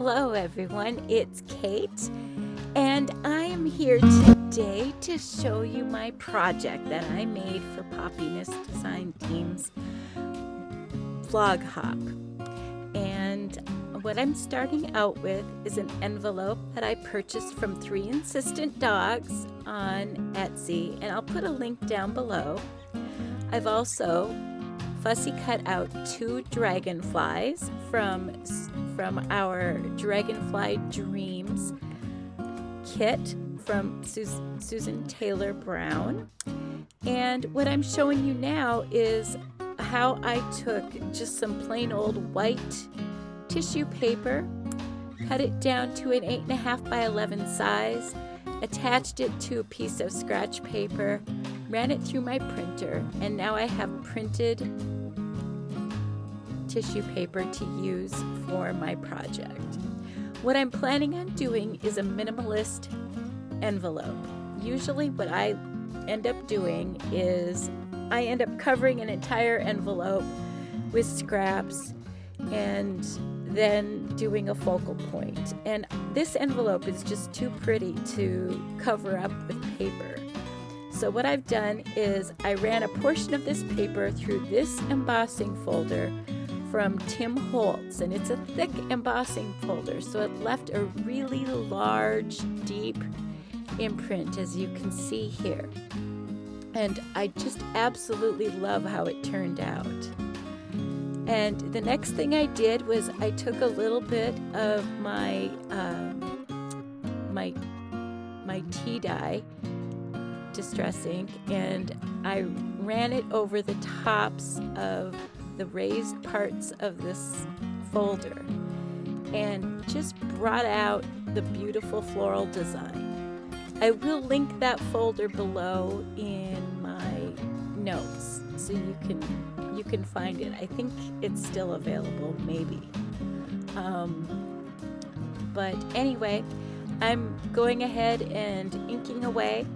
Hello everyone, it's Kate, and I am here today to show you my project that I made for Poppiness Design Team's vlog hop. And what I'm starting out with is an envelope that I purchased from 3 Insistent Dogs on Etsy, and I'll put a link down below. I've also fussy cut out 2 dragonflies from our Dragonfly Dreams kit from Susan Taylor Brown. And what I'm showing you now is how I took just some plain old white tissue paper, cut it down to an 8.5 by 11 size, attached it to a piece of scratch paper, ran it through my printer, and now I have printed tissue paper to use for my project. What I'm planning on doing is a minimalist envelope. Usually what I end up doing is I end up covering an entire envelope with scraps and then doing a focal point. And this envelope is just too pretty to cover up with paper. So what I've done is I ran a portion of this paper through this embossing folder from Tim Holtz, and it's a thick embossing folder, so it left a really large, deep imprint, as you can see here. And I just absolutely love how it turned out. And the next thing I did was I took a little bit of my tea dye distress ink, and I ran it over the tops of the raised parts of this folder and just brought out the beautiful floral design. I will link that folder below in my notes so you can find it. I think it's still available, maybe. But anyway, I'm going ahead and inking away.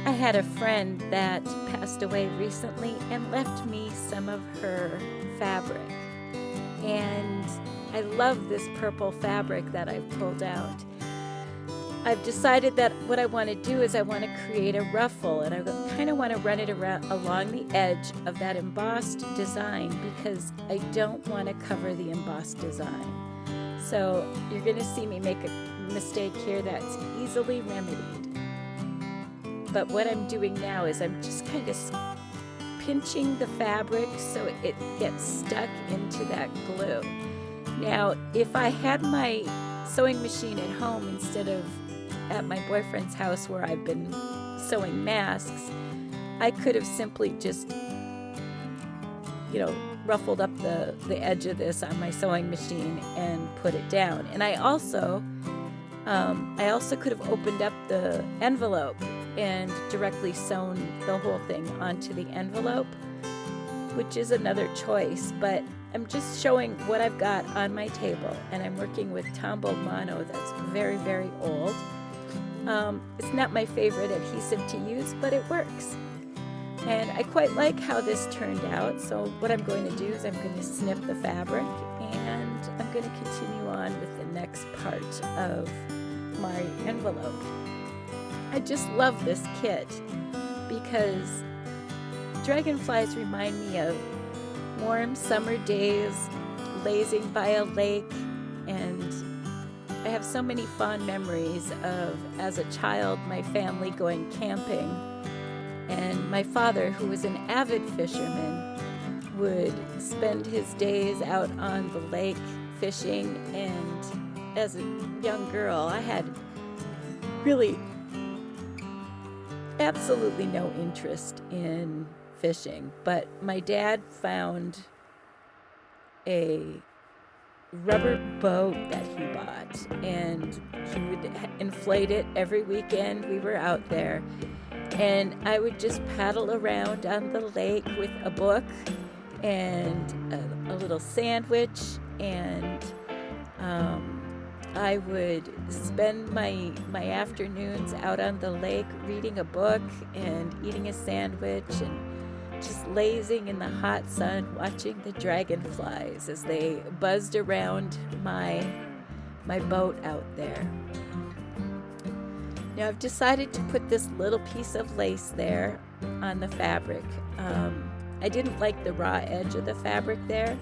I had a friend that passed away recently and left me some of her fabric, and I love this purple fabric that I've pulled out. I've decided that what I want to do is I want to create a ruffle, and I kind of want to run it around along the edge of that embossed design because I don't want to cover the embossed design. So you're going to see me make a mistake here that's easily remedied. But what I'm doing now is I'm just kind of pinching the fabric so it gets stuck into that glue. Now, if I had my sewing machine at home instead of at my boyfriend's house where I've been sewing masks, I could have simply just, ruffled up the edge of this on my sewing machine and put it down. And I also could have opened up the envelope and directly sewn the whole thing onto the envelope, which is another choice, but I'm just showing what I've got on my table, and I'm working with Tombow Mono that's very, very old. It's not my favorite adhesive to use, but it works. And I quite like how this turned out, so what I'm going to do is I'm going to snip the fabric, and I'm going to continue on with the next part of my envelope. I just love this kit because dragonflies remind me of warm summer days, lazing by a lake, and I have so many fond memories of, as a child, my family going camping, and my father, who was an avid fisherman, would spend his days out on the lake fishing, and as a young girl, I had really absolutely no interest in fishing, but my dad found a rubber boat that he bought, and he would inflate it every weekend we were out there, And I would just paddle around on the lake with a book and a little sandwich, and I would spend my afternoons out on the lake reading a book and eating a sandwich and just lazing in the hot sun, watching the dragonflies as they buzzed around my boat out there. Now I've decided to put this little piece of lace there on the fabric. I didn't like the raw edge of the fabric there.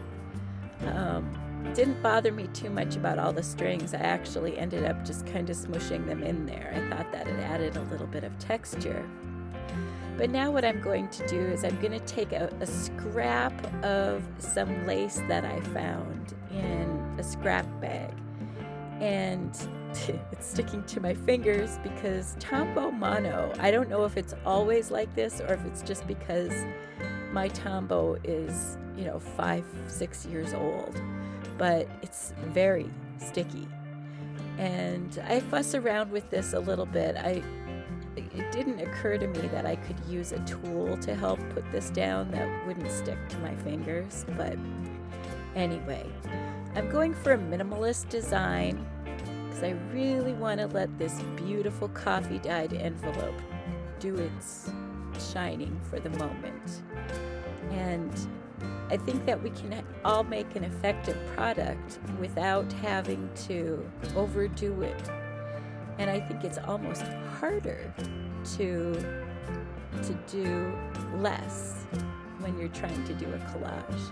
It didn't bother me too much about all the strings. I actually ended up just kind of smushing them in there. I thought that it added a little bit of texture. But now what I'm going to do is I'm going to take a scrap of some lace that I found in a scrap bag. And it's sticking to my fingers because Tombow Mono, I don't know if it's always like this or if it's just because my Tombow is, 5-6 years old, but it's very sticky. And I fuss around with this a little bit. It didn't occur to me that I could use a tool to help put this down that wouldn't stick to my fingers, but anyway, I'm going for a minimalist design because I really want to let this beautiful coffee dyed envelope do its shining for the moment. And I think that we can all make an effective product without having to overdo it. And I think it's almost harder to do less when you're trying to do a collage.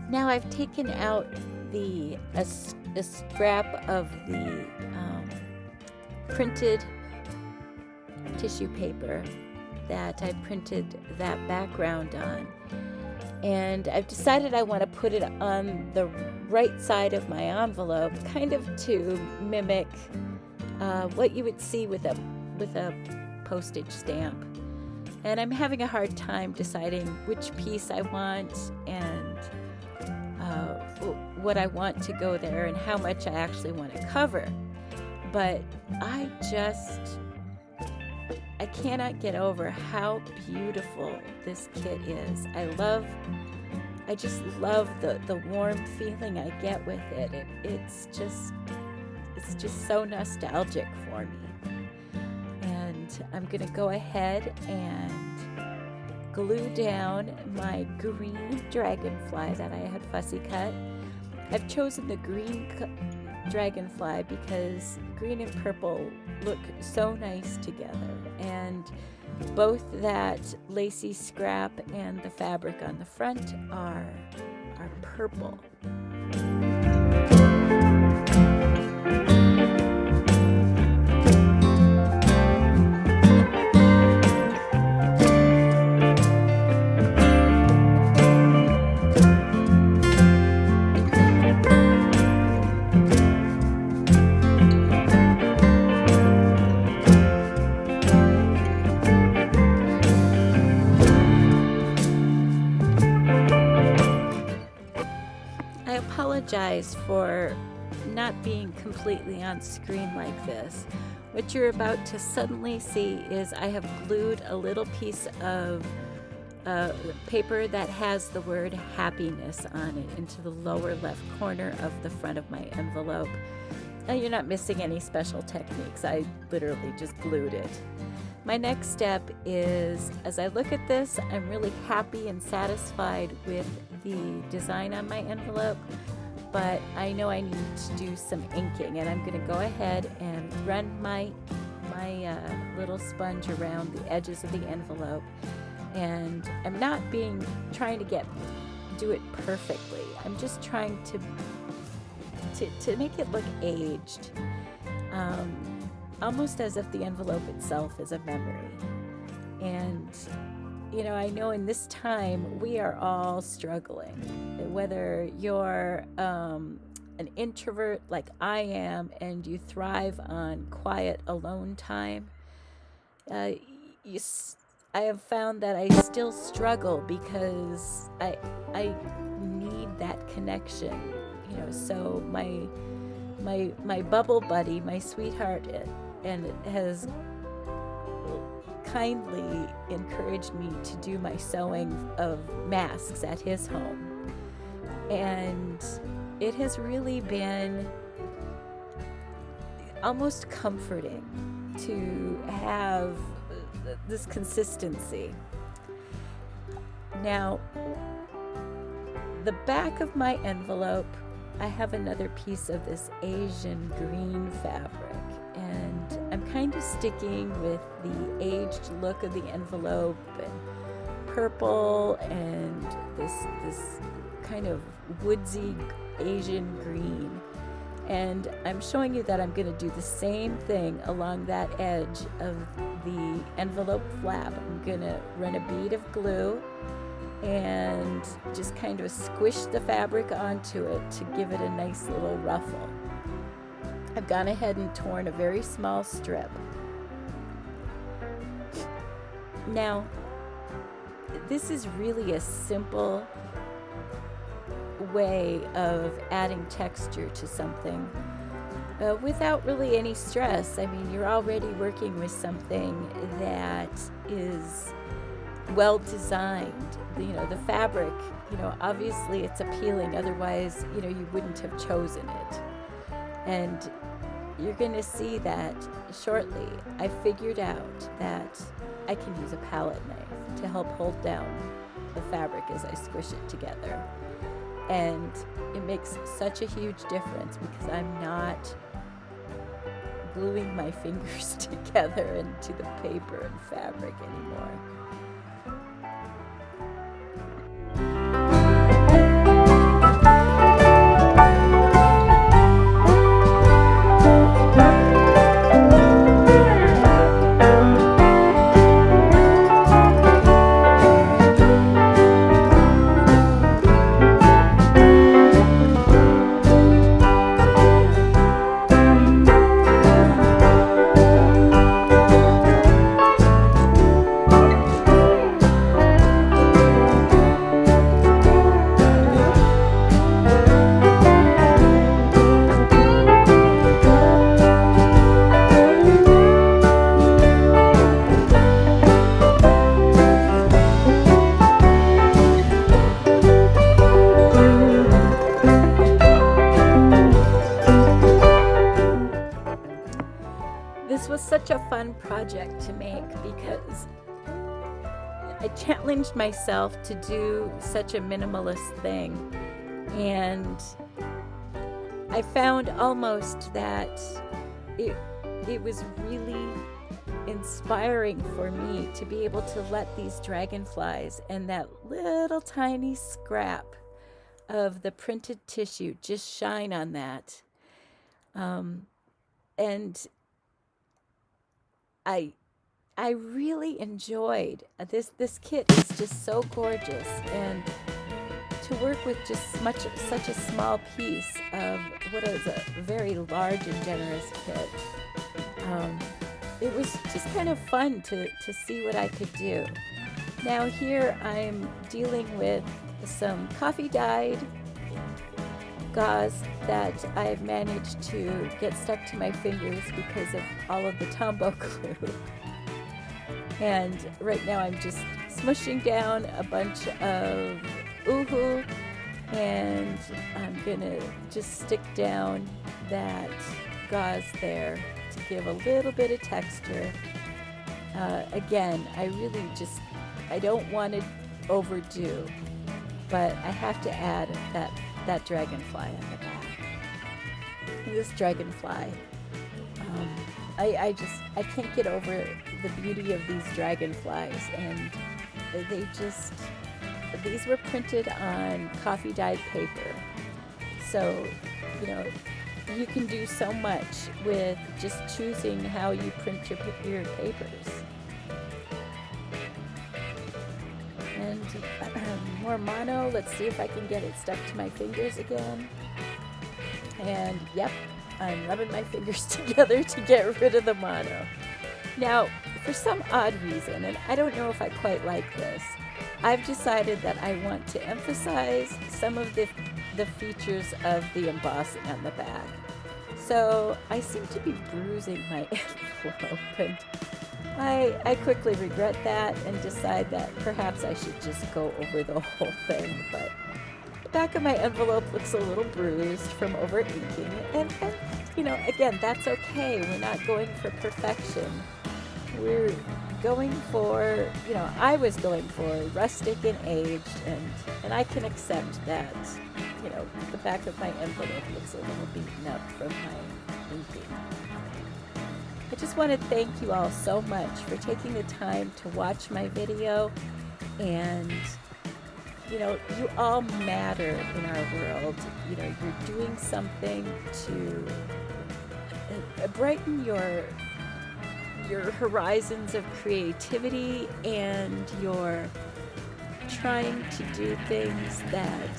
Now I've taken out a scrap of the printed tissue paper that I printed that background on, and I've decided I want to put it on the right side of my envelope, kind of to mimic what you would see with a postage stamp. And I'm having a hard time deciding which piece I want and what I want to go there and how much I actually want to cover. But I cannot get over how beautiful this kit is. I just love the warm feeling I get with it. It's just so nostalgic for me. And I'm gonna go ahead and glue down my green dragonfly that I had fussy cut. I've chosen the green dragonfly because green and purple look so nice together, and both that lacy scrap and the fabric on the front are purple. Apologize for not being completely on screen like this. What you're about to suddenly see is I have glued a little piece of paper that has the word happiness on it into the lower left corner of the front of my envelope. You're not missing any special techniques. I literally just glued it. My next step is, as I look at this, I'm really happy and satisfied with the design on my envelope, but I know I need to do some inking, and I'm going to go ahead and run my little sponge around the edges of the envelope. And I'm not trying to do it perfectly. I'm just trying to make it look aged. Almost as if the envelope itself is a memory. And, I know in this time we are all struggling. Whether you're an introvert like I am and you thrive on quiet alone time, I have found that I still struggle because I need that connection, so my bubble buddy, my sweetheart, and it has kindly encouraged me to do my sewing of masks at his home. And it has really been almost comforting to have this consistency. Now, the back of my envelope, I have another piece of this Asian green fabric, and I'm kind of sticking with the aged look of the envelope and purple and this kind of woodsy Asian green. And I'm showing you that I'm going to do the same thing along that edge of the envelope flap. I'm going to run a bead of glue and just kind of squish the fabric onto it to give it a nice little ruffle. I've gone ahead and torn a very small strip. Now, this is really a simple way of adding texture to something without really any stress. I mean, you're already working with something that is well designed. The fabric, obviously it's appealing, otherwise, you wouldn't have chosen it. And you're going to see that shortly. I figured out that I can use a palette knife to help hold down the fabric as I squish it together. And it makes such a huge difference because I'm not gluing my fingers together into the paper and fabric anymore. Such a fun project to make because I challenged myself to do such a minimalist thing, and I found almost that it was really inspiring for me to be able to let these dragonflies and that little tiny scrap of the printed tissue just shine on that. And I really enjoyed this kit. Is just so gorgeous, and to work with just such a small piece of what is a very large and generous kit, it was just kind of fun to see what I could do. Now here I'm dealing with some coffee dyed gauze that I've managed to get stuck to my fingers because of all of the Tombow glue. And right now I'm just smushing down a bunch of Uhu, and I'm gonna just stick down that gauze there to give a little bit of texture. Again, I don't want to overdo, but I have to add that dragonfly on the back. This dragonfly, I can't get over the beauty of these dragonflies, and these were printed on coffee dyed paper. So, you can do so much with just choosing how you print your papers. And more mono. Let's see if I can get it stuck to my fingers again. And yep, I'm rubbing my fingers together to get rid of the mono. Now, for some odd reason, and I don't know if I quite like this, I've decided that I want to emphasize some of the features of the embossing on the back. So I seem to be bruising my envelope, and I quickly regret that and decide that perhaps I should just go over the whole thing. But the back of my envelope looks a little bruised from over inking, and you know, again, that's okay. We're not going for perfection. We're going for, you know, I was going for rustic and aged, and I can accept that, you know, the back of my envelope looks a little beaten up from my inking. I just want to thank you all so much for taking the time to watch my video, and you know, you all matter in our world. You know, you're doing something to brighten your horizons of creativity, and you're trying to do things that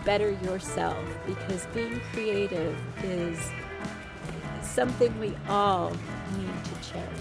better yourself, because being creative is something we all need to cherish.